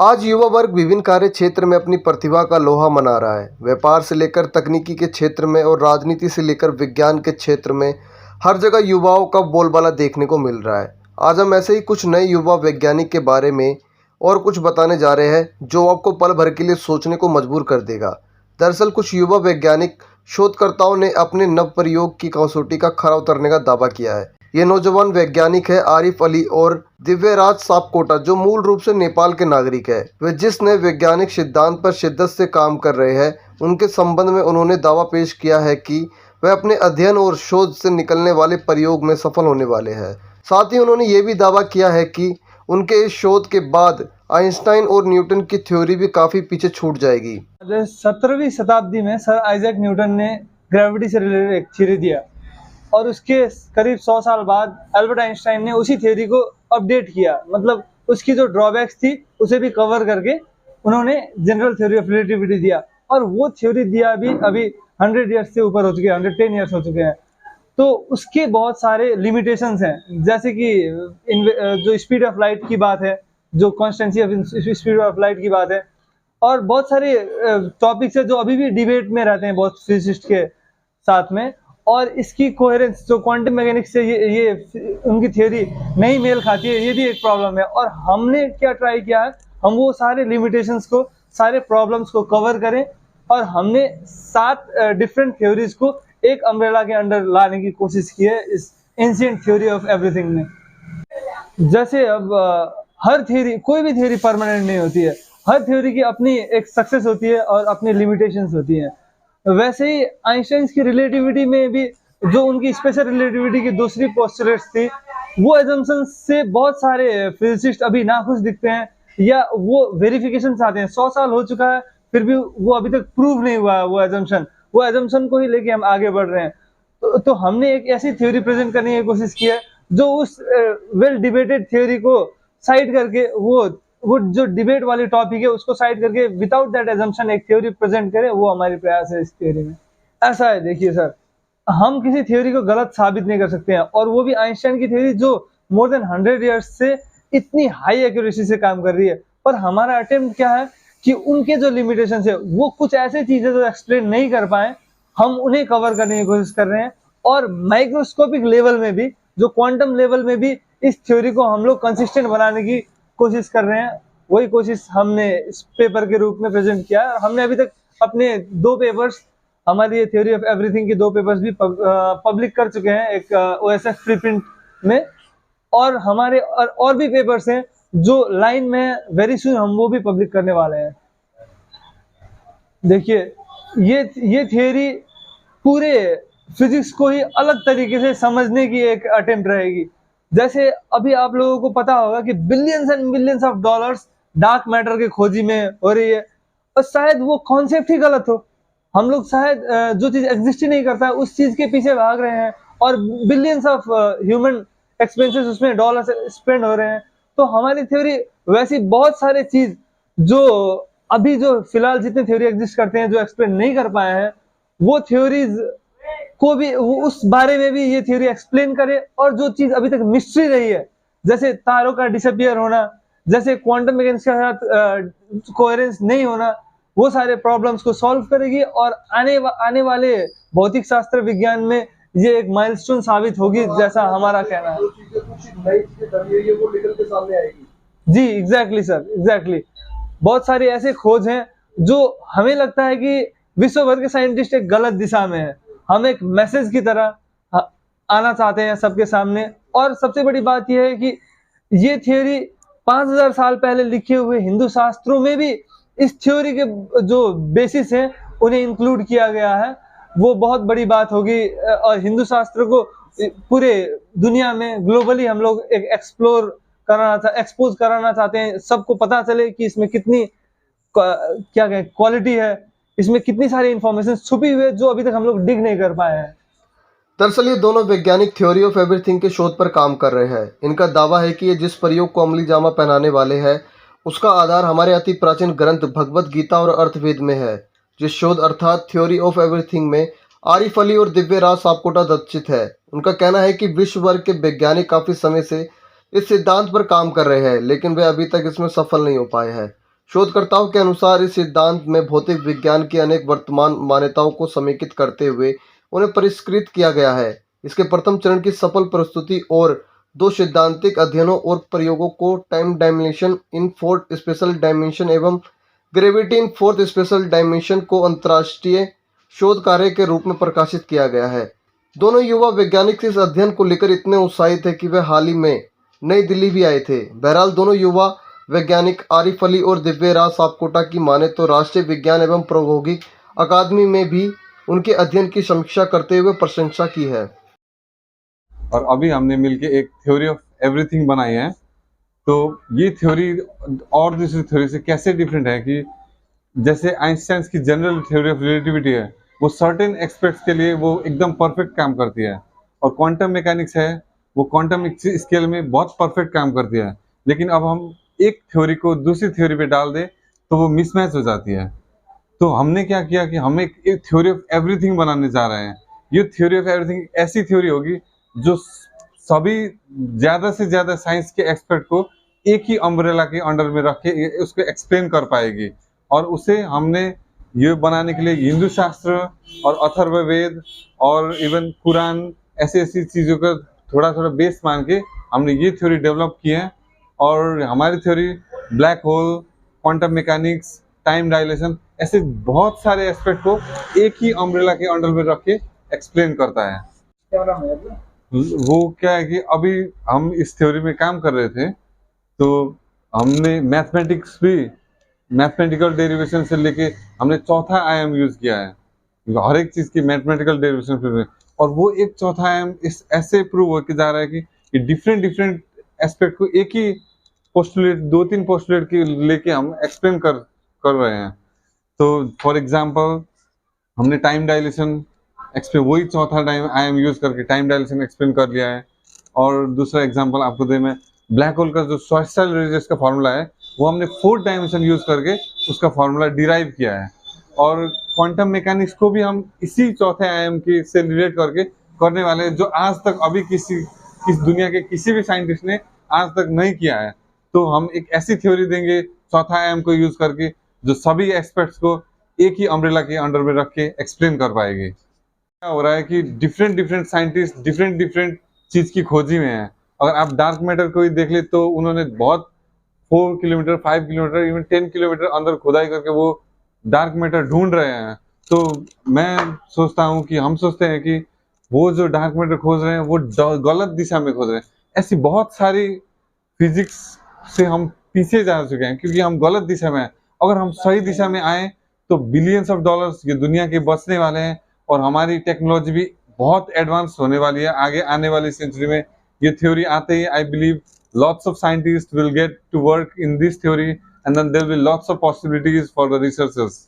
आज युवा वर्ग विभिन्न कार्य क्षेत्र में अपनी प्रतिभा का लोहा मना रहा है। व्यापार से लेकर तकनीकी के क्षेत्र में और राजनीति से लेकर विज्ञान के क्षेत्र में हर जगह युवाओं का बोलबाला देखने को मिल रहा है। आज हम ऐसे ही कुछ नए युवा वैज्ञानिक के बारे में और कुछ बताने जा रहे हैं जो आपको पल भर के लिए सोचने को मजबूर कर देगा। दरअसल कुछ युवा वैज्ञानिक शोधकर्ताओं ने अपने नव प्रयोग की कसौटी का खरा उतरने का दावा किया है। ये नौजवान वैज्ञानिक है आरिफ अली और दिव्यराज सापकोटा, जो मूल रूप से नेपाल के नागरिक है। वे जिस नए वैज्ञानिक सिद्धांत पर शिद्दत से काम कर रहे हैं, उनके संबंध में उन्होंने दावा पेश किया है कि वह अपने अध्ययन और शोध से निकलने वाले प्रयोग में सफल होने वाले हैं। साथ ही उन्होंने ये भी दावा किया है कि उनके इस शोध के बाद आइंस्टाइन और न्यूटन की थ्योरी भी काफ़ी पीछे छूट जाएगी। 17वीं शताब्दी में सर आइजैक न्यूटन ने ग्रेविटी से रिलेटेड एक थ्योरी दिया और उसके करीब 100 साल बाद एल्बर्ट आइंस्टाइन ने उसी थ्योरी को अपडेट किया, मतलब उसकी जो ड्रॉबैक्स थी उसे भी कवर करके उन्होंने जनरल थ्योरी ऑफ रिलेटिविटी दिया। और वो थ्योरी दिया भी अभी 100 ईयर्स से ऊपर हो चुके हैं, 110 ईयर्स हो चुके हैं। तो उसके बहुत सारे लिमिटेशंस हैं, जैसे कि जो स्पीड ऑफ लाइट की बात है, जो constituency of speed of light की बात है, और बहुत सारे टॉपिक्स है जो अभी भी डिबेट में रहते हैं बहुत फिजिसिस्ट के साथ में। और इसकी कोहेरेंस जो क्वांटम मैकेनिक्स से ये उनकी थ्योरी नहीं मेल खाती है, ये भी एक प्रॉब्लम है। और हमने क्या ट्राई किया है, हम वो सारे लिमिटेशंस को, सारे प्रॉब्लम्स को कवर करें और हमने 7 डिफरेंट थ्योरीज को एक अम्ब्रेला के अंडर लाने की कोशिश की है इस एंशिएंट थ्योरी ऑफ एवरीथिंग में। जैसे अब हर थ्योरी, कोई भी थ्योरी परमानेंट नहीं होती है, हर थ्योरी की अपनी एक सक्सेस होती है और अपनी लिमिटेशंस होती हैं। वैसे ही आइंस्टाइन की रिलेटिविटी में भी जो उनकी स्पेशल रिलेटिविटी की दूसरी पोस्टुलेट्स थी, वो एजम्पशंस से बहुत सारे फिजिसिस्ट अभी नाखुश दिखते हैं या वो वेरिफिकेशन चाहते हैं। 100 साल हो चुका है फिर भी वो अभी तक प्रूव नहीं हुआ है वो एजम्पशन को ही लेके हम आगे बढ़ रहे हैं। तो हमने एक ऐसी थ्योरी प्रेजेंट करने की कोशिश की है जो उस वेल डिबेटेड थ्योरी को साइड करके वो जो डिबेट वाली टॉपिक है उसको साइड करके विदाउट दैट एजम्पशन एक थ्योरी प्रेजेंट करें, वो हमारी प्रयास है इस थ्योरी में। ऐसा है, देखिए सर, हम किसी थ्योरी को गलत साबित नहीं कर सकते हैं, और वो भी आइंस्टाइन की थ्योरी जो मोर देन 100 ईयर्स से इतनी हाई एक्यूरेसी से काम कर रही है। पर हमारा अटेम्प्ट क्या है कि उनके जो लिमिटेशंस है, वो कुछ ऐसे चीजें जो एक्सप्लेन नहीं कर पाए, हम उन्हें कवर करने की कोशिश कर रहे हैं। और माइक्रोस्कोपिक लेवल में भी, जो क्वांटम लेवल में भी इस थ्योरी को हम लोग कंसिस्टेंट बनाने की कोशिश कर रहे हैं। वही कोशिश हमने इस पेपर के रूप में प्रेजेंट किया है। हमने अभी तक अपने 2 पेपर्स, हमारी ये थ्योरी ऑफ एवरीथिंग की 2 पेपर्स भी पब्लिक कर चुके हैं एक OSF प्रीप्रिंट में, और हमारे और भी पेपर्स हैं जो लाइन में, वेरी सून हम वो भी पब्लिक करने वाले हैं। देखिए, ये थ्योरी पूरे फिजिक्स को ही अलग तरीके से समझने की एक अटेम्प्ट रहेगी। जैसे अभी आप लोगों को पता होगा कि billions and billions of dollars dark matter के खोजी में हो रही है, और शायद वो कॉन्सेप्ट ही गलत हो। हम लोग शायद जो चीज एग्जिस्ट ही नहीं करता है उस चीज के पीछे भाग रहे हैं, और बिलियंस ऑफ ह्यूमन एक्सपेंसेस उसमें डॉलर स्पेंड हो रहे हैं। तो हमारी थ्योरी वैसी बहुत सारे चीज जो अभी जो फिलहाल जितने थ्योरी एग्जिस्ट करते हैं जो एक्सप्लेन नहीं कर पाए हैं, वो थ्योरीज को भी, वो उस बारे में भी ये थ्योरी एक्सप्लेन करे। और जो चीज अभी तक मिस्ट्री रही है, जैसे तारों का डिसअपियर होना, जैसे क्वांटम मैकेनिक्स के साथ कोहेरेंस नहीं होना, वो सारे प्रॉब्लम्स को सॉल्व करेगी। और आने वाले भौतिक शास्त्र विज्ञान में ये एक माइलस्टोन साबित होगी, जैसा हमारा कहना है। जी एग्जैक्टली सर, एग्जैक्टली। बहुत सारे ऐसे खोज हैं जो हमें लगता है कि विश्व भर के साइंटिस्ट एक गलत दिशा में है। हम एक मैसेज की तरह आना चाहते हैं सबके सामने। और सबसे बड़ी बात यह है कि ये थ्योरी 5000 साल पहले लिखे हुए हिंदू शास्त्रों में भी इस थ्योरी के जो बेसिस हैं उन्हें इंक्लूड किया गया है। वो बहुत बड़ी बात होगी, और हिंदू शास्त्र को पूरे दुनिया में ग्लोबली हम लोग एक एक्सपोज कराना चाहते हैं। सबको पता चले कि इसमें कितनी क्या कहें क्वालिटी है, इसमें कितनी सारी इंफॉर्मेशन छुपी हुई है जो अभी तक हम लोग डिग नहीं कर पाए हैं। दरअसल ये दोनों वैज्ञानिक थ्योरी ऑफ एवरीथिंग के शोध पर काम कर रहे हैं। इनका दावा है कि ये जिस प्रयोग को अमली जामा पहनाने वाले हैं, उसका आधार हमारे अति प्राचीन ग्रंथ भगवत गीता और अर्थवेद में है। जिस शोध अर्थात थ्योरी ऑफ एवरीथिंग में आरिफ अली और दिव्यराज सापकोटा दत्त है, उनका कहना है कि विश्व भर के वैज्ञानिक काफी समय से इस सिद्धांत पर काम कर रहे हैं, लेकिन वे अभी तक इसमें सफल नहीं हो पाए हैं। शोधकर्ताओं के अनुसार इस सिद्धांत में भौतिक विज्ञान की अनेक वर्तमान मान्यताओं को समेकित करते हुए उन्हें परिष्कृत किया गया है। इसके प्रथम चरण की सफल प्रस्तुति और 2 सैद्धांतिक अध्ययनों और प्रयोगों को time dimension in fourth spatial dimension एवं gravity in fourth spatial dimension को अंतर्राष्ट्रीय शोध कार्य के रूप में प्रकाशित किया गया है। दोनों युवा वैज्ञानिक इस अध्ययन को लेकर इतने उत्साहित थे कि वे हाल ही में नई दिल्ली भी आए थे। बहरहाल दोनों युवा वैज्ञानिक आरिफ अली और दिव्यराज सापकोटा की माने तो राष्ट्रीय विज्ञान एवं प्रौद्योगिकी अकादमी में भी उनके अध्ययन की समीक्षा करते हुए प्रशंसा की है। और अभी हमने मिलके एक थ्योरी ऑफ एवरीथिंग बनाई है। तो ये थ्योरी और दूसरी थ्योरी से कैसे डिफरेंट है कि जैसे आइंस्टाइन की जनरल थ्योरी ऑफ रिलेटिविटी है, वो सर्टेन एस्पेक्ट्स के लिए वो एकदम परफेक्ट काम करती है, और क्वांटम मैकेनिक्स है वो क्वांटम स्केल में बहुत परफेक्ट काम करती है। लेकिन अब हम एक थ्योरी को दूसरी थ्योरी पे डाल दें तो वो मिसमैच हो जाती है। तो हमने क्या किया कि हम एक थ्योरी ऑफ एवरीथिंग बनाने जा रहे हैं। ये थ्योरी ऑफ एवरीथिंग ऐसी थ्योरी होगी जो सभी ज़्यादा से ज़्यादा साइंस के एक्सपर्ट को एक ही अम्ब्रेला के अंडर में रख के उसको एक्सप्लेन कर पाएगी। और उसे हमने ये बनाने के लिए हिंदू शास्त्र और अथर्ववेद और इवन कुरान ऐसी चीज़ों का थोड़ा थोड़ा बेस मान के हमने ये थ्योरी डेवलप की है। और हमारी theory black hole, quantum mechanics, time dilation ऐसे बहुत सारे एस्पेक्ट को एक ही अम्ब्रेला के अंडर में रख के एक्सप्लेन करता है। वो क्या है कि अभी हम इस थ्योरी में काम कर रहे थे, तो हमने मैथमेटिक्स भी, मैथमेटिकल डेरिवेशन से लेके हमने चौथा आयाम यूज किया है हर एक चीज की मैथमेटिकल डेरिवेशन पे। और वो एक चौथा आयाम इस ऐसे प्रूव होके जा रहा है कि डिफरेंट एस्पेक्ट को एक ही पोस्टुलेट, 2-3 पोस्टुलेट के लेके हम एक्सप्लेन कर रहे हैं। तो फॉर एग्जांपल हमने टाइम डायलेशन एक्सप्लेन, वही चौथा टाइम आयाम यूज करके टाइम डायलेशन एक्सप्लेन कर लिया है। और दूसरा एग्जांपल आपको दे मैं, ब्लैक होल का जो श्वार्ट्ज़शील्ड रेडियस का फॉर्मूला है वो हमने 4th डायमेंशन यूज करके उसका फॉर्मूला डिराइव किया है। और क्वांटम मैकेनिक्स को भी हम इसी चौथे आयाम के से रिलेट करके करने वाले हैं, जो आज तक अभी किस दुनिया के किसी भी साइंटिस्ट ने आज तक नहीं किया है। तो हम एक ऐसी थ्योरी देंगे चौथा आयाम को यूज करके जो सभी एक्सपर्ट्स को एक ही अम्ब्रेला के अंडर में रख के एक्सप्लेन कर पाएगी। क्या हो रहा है कि डिफरेंट साइंटिस्ट डिफरेंट चीज की खोजी में है। अगर आप डार्क मैटर को ही देख ले तो उन्होंने बहुत 4 किलोमीटर, 5 किलोमीटर, इवन 10 किलोमीटर अंदर खुदाई करके वो डार्क मैटर ढूंढ रहे हैं। तो मैं सोचता हूँ कि हम सोचते हैं कि वो जो डार्क मैटर खोज रहे हैं वो गलत दिशा में खोज रहे हैं। ऐसी बहुत सारी फिजिक्स से हम पीछे जा चुके हैं क्योंकि हम गलत दिशा में हैं। अगर हम सही दिशा में आए तो बिलियंस ऑफ डॉलर्स ये दुनिया के बचने वाले हैं, और हमारी टेक्नोलॉजी भी बहुत एडवांस होने वाली है आगे आने वाली सेंचुरी में। ये थ्योरी आते ही I believe lots of scientists will get to work in this theory, and then there will be lots of possibilities for the researchers.